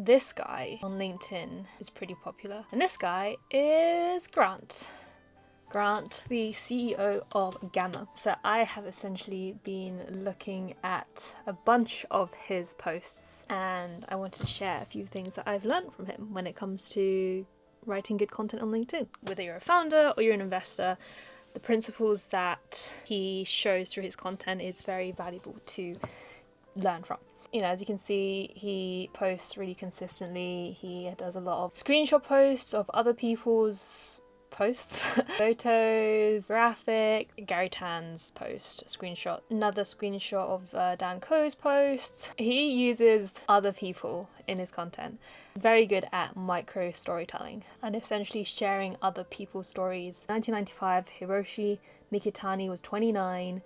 this guy on LinkedIn is pretty popular. And this guy is Grant. Grant, the CEO of Gamma. So I have essentially been looking at a bunch of his posts, and I wanted to share a few things that I've learned from him when it comes to writing good content on LinkedIn. Whether you're a founder or you're an investor, the principles that he shows through his content is very valuable to learn from. You know, as you can see, he posts really consistently. He does a lot of screenshot posts of other people's posts, photos, graphic, Gary Tan's post, screenshot, another screenshot of Dan Koh's posts. He uses other people in his content. Very good at micro storytelling and essentially sharing other people's stories. 1995, Hiroshi Mikitani was 29.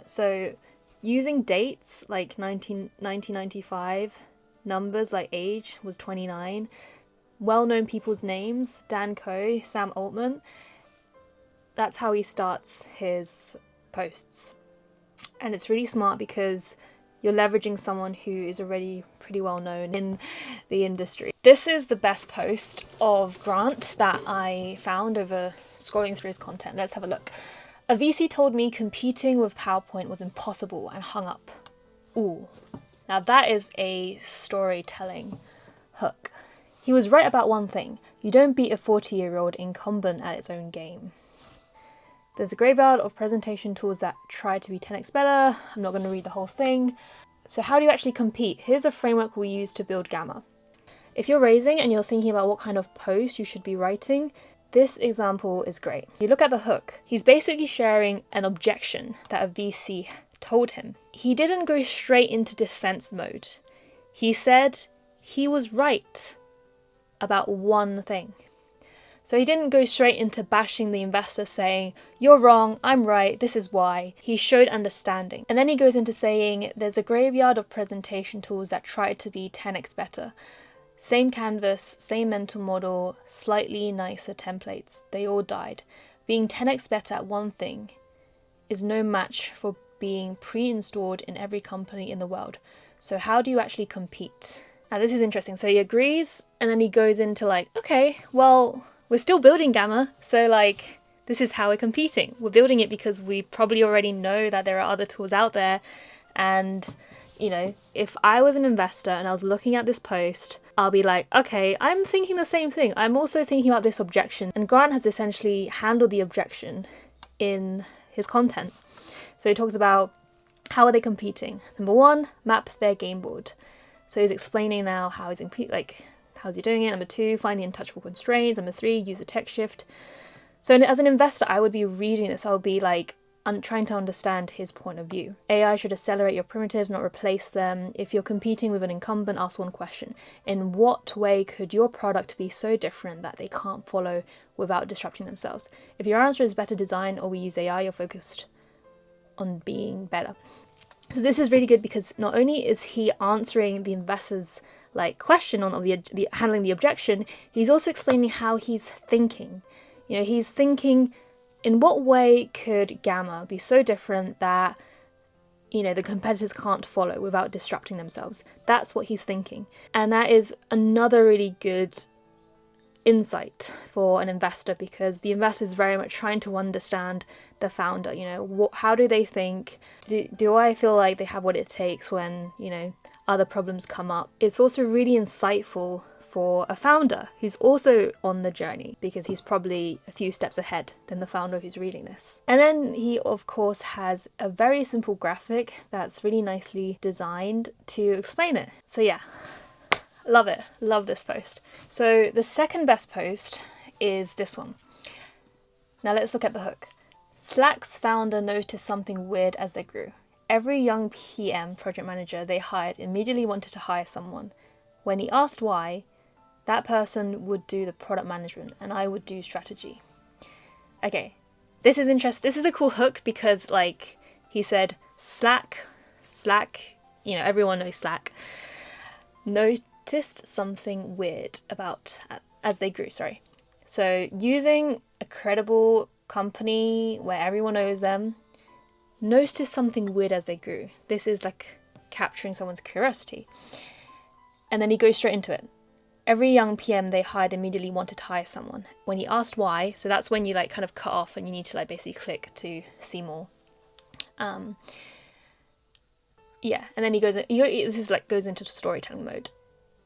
So using dates like 1995, numbers like age was 29. Well-known people's names, Dan Koh, Sam Altman. That's how he starts his posts. And it's really smart because you're leveraging someone who is already pretty well known in the industry. This is the best post of Grant that I found over scrolling through his content. Let's have a look. A VC told me competing with PowerPoint was impossible and hung up. Ooh. Now that is a storytelling hook. He was right about one thing. You don't beat a 40-year-old incumbent at its own game. There's a graveyard of presentation tools that try to be 10x better. I'm not going to read the whole thing. So how do you actually compete? Here's a framework we use to build Gamma. If you're raising and you're thinking about what kind of post you should be writing, this example is great. You look at the hook. He's basically sharing an objection that a VC told him. He didn't go straight into defense mode. He said he was right about one thing. So he didn't go straight into bashing the investor saying, you're wrong, I'm right, this is why. He showed understanding. And then he goes into saying there's a graveyard of presentation tools that try to be 10x better. Same canvas, same mental model, slightly nicer templates. They all died. Being 10x better at one thing is no match for being pre-installed in every company in the world. So how do you actually compete? Now this is interesting. So he agrees and then he goes into like, okay, well, we're still building Gamma. So like, this is how we're competing. We're building it because we probably already know that there are other tools out there. And, you know, if I was an investor and I was looking at this post, I'll be like, okay, I'm thinking the same thing. I'm also thinking about this objection. And Grant has essentially handled the objection in his content. So he talks about how are they competing? Number one, map their game board. So he's explaining now how he's how's he doing it. Number two, find the untouchable constraints. Number three, use a text shift. So as an investor, I would be reading this. I would be like, trying to understand his point of view. AI should accelerate your primitives, not replace them. If you're competing with an incumbent, ask one question. In what way could your product be so different that they can't follow without disrupting themselves? If your answer is better design or we use AI, you're focused on being better. So this is really good because not only is he answering the investor's question on the handling the objection, he's also explaining how he's thinking. You know, he's thinking, in what way could Gamma be so different that, you know, the competitors can't follow without disrupting themselves? That's what he's thinking. And that is another really good insight for an investor because the investor is very much trying to understand the founder. You know, how do they think? Do I feel like they have what it takes when, you know, other problems come up? It's also really insightful for a founder who's also on the journey because he's probably a few steps ahead than the founder who's reading this. And then he of course has a very simple graphic that's really nicely designed to explain it. So yeah, love it. Love this post. So the second best post is this one. Now let's look at the hook. Slack's founder noticed something weird as they grew. Every young PM project manager they hired immediately wanted to hire someone. When he asked why, that person would do the product management and I would do strategy. Okay, this is interesting. This is a cool hook because like he said, Slack, you know, everyone knows Slack, noticed something weird about as they grew, So using a credible company where everyone knows them, noticed something weird as they grew. This is like capturing someone's curiosity. And then he goes straight into it. Every young PM they hired immediately wanted to hire someone. When he asked why, so that's when you like kind of cut off and you need to like basically click to see more. Yeah, and then this is like goes into storytelling mode.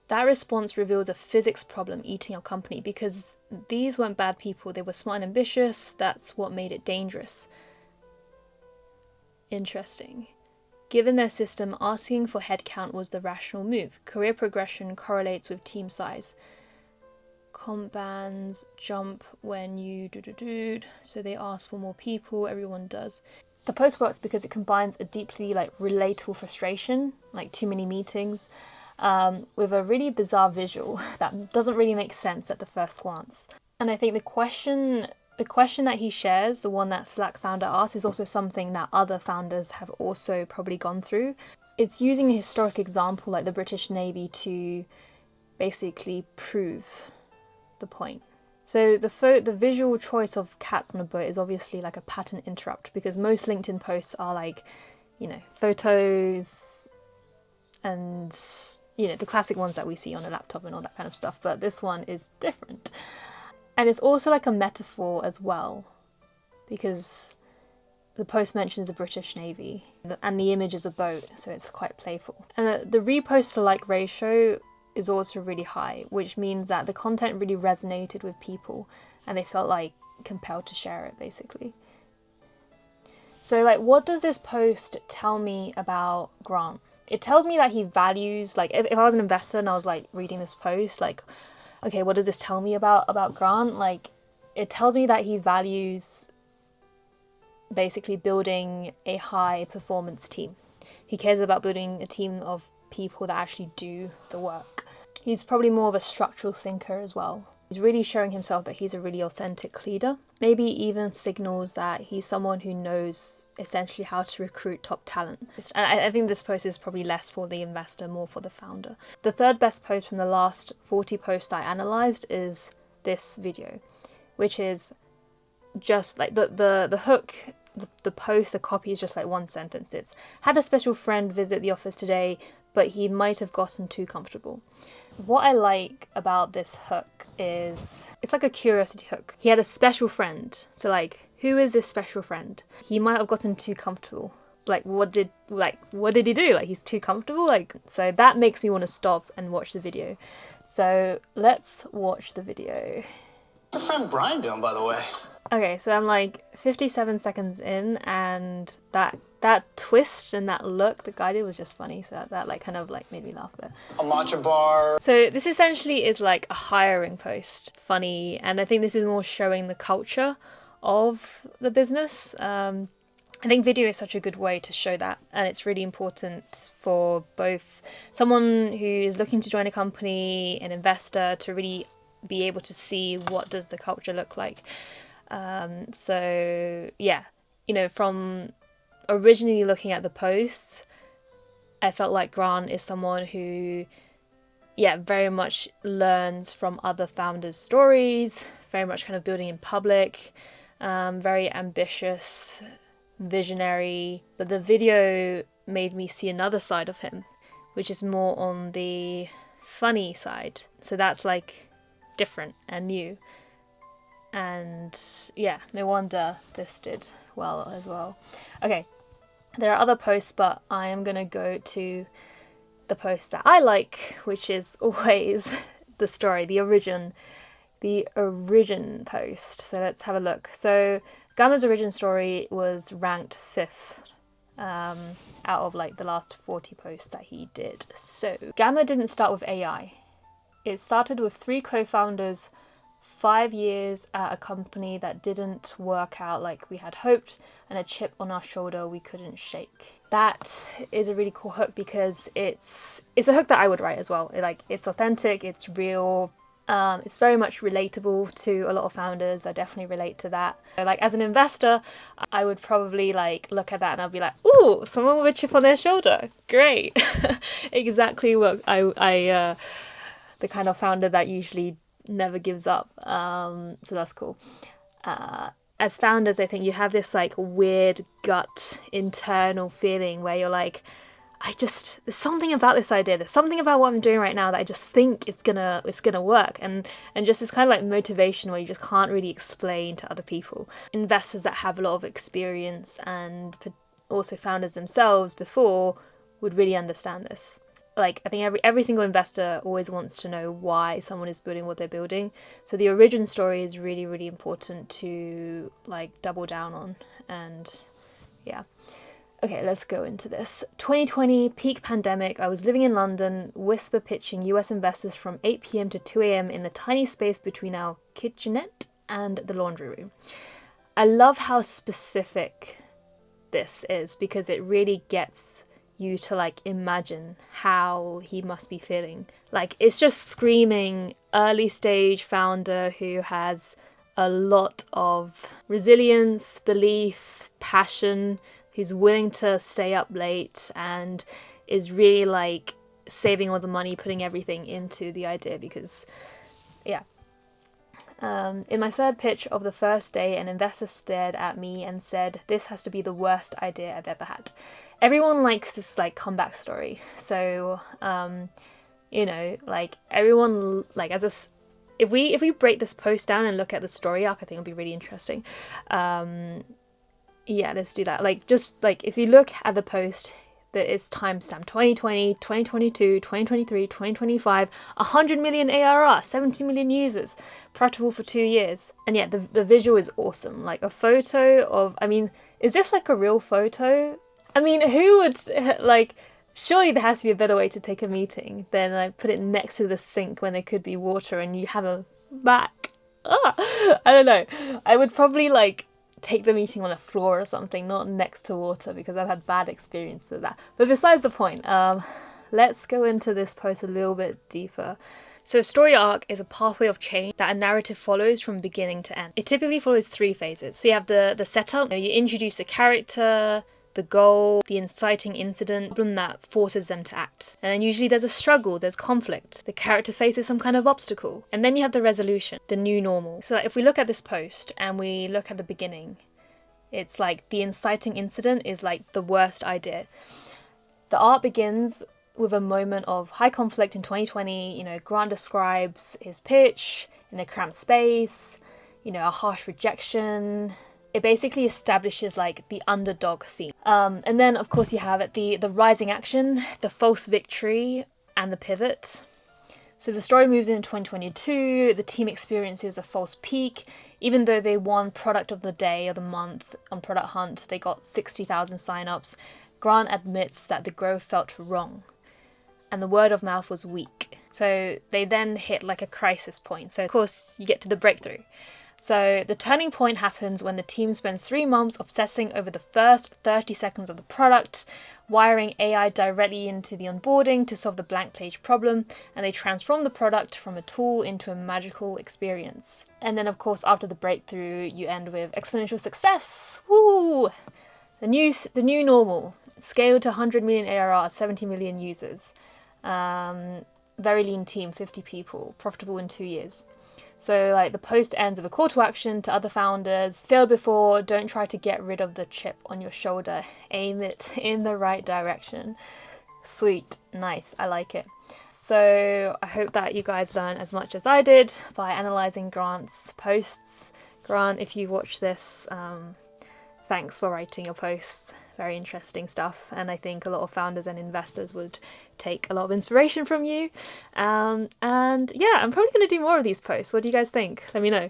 That response reveals a physics problem eating your company, because these weren't bad people, they were smart and ambitious. That's what made it dangerous. Interesting. Given their system, asking for headcount was the rational move. Career progression correlates with team size. Comp bands jump when you so they ask for more people, everyone does. The post works because it combines a deeply like relatable frustration, like too many meetings, with a really bizarre visual that doesn't really make sense at the first glance. And I think the question that he shares, the one that Slack founder asks, is also something that other founders have also probably gone through. It's using a historic example like the British Navy to basically prove the point. So the visual choice of cats on a boat is obviously like a pattern interrupt, because most LinkedIn posts are like, photos and, the classic ones that we see on a laptop and all that kind of stuff. But this one is different. And it's also like a metaphor as well, because the post mentions the British Navy and the image is a boat, so it's quite playful. And the repost to like ratio is also really high, which means that the content really resonated with people and they felt like compelled to share it, basically. So like, what does this post tell me about Grant? It tells me that he values, like, if I was an investor and I was like reading this post, like, okay, what does this tell me about Grant? Like, it tells me that he values basically building a high performance team. He cares about building a team of people that actually do the work. He's probably more of a structural thinker as well. He's really showing himself that he's a really authentic leader. Maybe even signals that he's someone who knows essentially how to recruit top talent. And I think this post is probably less for the investor, more for the founder. The third best post from the last 40 posts I analysed is this video, which is just like the hook, the post, the copy is just like one sentence. It's, had a special friend visit the office today, but he might have gotten too comfortable. What I like about this hook is it's like a curiosity hook. He had a special friend. So like, who is this special friend? He might have gotten too comfortable. Like, what did he do? Like, he's too comfortable? Like, so that makes me want to stop and watch the video. So let's watch the video. Your friend Brian doing, by the way? Okay, so I'm like 57 seconds in, and that twist and that look the guy did was just funny. So that like kind of like made me laugh a bit. A matcha bar. So this essentially is like a hiring post, funny, and I think this is more showing the culture of the business. I think video is such a good way to show that, and it's really important for both someone who is looking to join a company, an investor, to really be able to see what does the culture look like. So yeah, from originally looking at the posts, I felt like Grant is someone who, very much learns from other founders' stories, very much kind of building in public, very ambitious, visionary. But the video made me see another side of him, which is more on the funny side. So that's like different and new. And yeah, no wonder this did well as well. Okay, there are other posts, but I am gonna go to the post that I like, which is always the story, the origin post. So let's have a look. So Gamma's origin story was ranked 5th out of like the last 40 posts that he did. So Gamma didn't start with AI. It started with 3 co-founders, 5 years at a company that didn't work out like we had hoped, and a chip on our shoulder we couldn't shake. That is a really cool hook because it's a hook that I would write as well. It's authentic, it's real, it's very much relatable to a lot of founders. I definitely relate to that. Like, as an investor, I would probably like look at that and I'll be like, ooh, someone with a chip on their shoulder, great. Exactly what I the kind of founder that usually never gives up. So that's cool. As founders, I think you have this like weird gut internal feeling where you're like, there's something about this idea. There's something about what I'm doing right now that I just think it's gonna work. And just this kind of like motivation where you just can't really explain to other people. Investors that have a lot of experience and also founders themselves before would really understand this. Like, I think every single investor always wants to know why someone is building what they're building. So the origin story is really, really important to like double down on. And yeah. Okay, let's go into this. 2020, peak pandemic. I was living in London, whisper pitching US investors from 8 p.m. to 2 a.m. in the tiny space between our kitchenette and the laundry room. I love how specific this is because it really gets you to like imagine how he must be feeling. Like, it's just screaming early stage founder who has a lot of resilience, belief, passion, who's willing to stay up late and is really like saving all the money, putting everything into the idea because, yeah. In my third pitch of the first day, an investor stared at me and said, "This has to be the worst idea I've ever had." Everyone likes this like comeback story. So, you know, like everyone, like if we break this post down and look at the story arc, I think it'll be really interesting. Yeah, let's do that. Like, just like if you look at the post, that it's timestamp 2020, 2022, 2023, 2025, 100 million ARR, 70 million users, profitable for 2 years. And yeah, the visual is awesome. Like a photo of, I mean, is this like a real photo? I mean, who would, like, surely there has to be a better way to take a meeting than like put it next to the sink when there could be water and you have a back. I don't know. I would probably like take the meeting on a floor or something, not next to water, because I've had bad experiences with that. But besides the point, let's go into this post a little bit deeper. So a story arc is a pathway of change that a narrative follows from beginning to end. It typically follows 3 phases. So you have the setup, you introduce the character, the goal, the inciting incident, problem that forces them to act. And then usually there's a struggle, there's conflict. The character faces some kind of obstacle. And then you have the resolution, the new normal. So if we look at this post and we look at the beginning, it's like the inciting incident is like the worst idea. The art begins with a moment of high conflict in 2020. You know, Grant describes his pitch in a cramped space, you know, a harsh rejection. It basically establishes like the underdog theme. And then of course you have it, the rising action, the false victory, and the pivot. So the story moves into 2022, the team experiences a false peak. Even though they won product of the day or the month on Product Hunt, they got 60,000 signups. Grant admits that the growth felt wrong and the word of mouth was weak. So they then hit like a crisis point. So of course you get to the breakthrough. So the turning point happens when the team spends 3 months obsessing over the first 30 seconds of the product, wiring AI directly into the onboarding to solve the blank page problem, and they transform the product from a tool into a magical experience. And then of course after the breakthrough you end with exponential success. Woo! The new normal, scaled to 100 million ARR, 70 million users. Very lean team, 50 people, profitable in 2 years. So like the post ends with a call to action to other founders. Failed before, don't try to get rid of the chip on your shoulder. Aim it in the right direction. Sweet, nice, I like it. So I hope that you guys learned as much as I did by analysing Grant's posts. Grant, if you watch this, thanks for writing your posts. Very interesting stuff, and I think a lot of founders and investors would take a lot of inspiration from you. And yeah, I'm probably going to do more of these posts. What do you guys think? Let me know.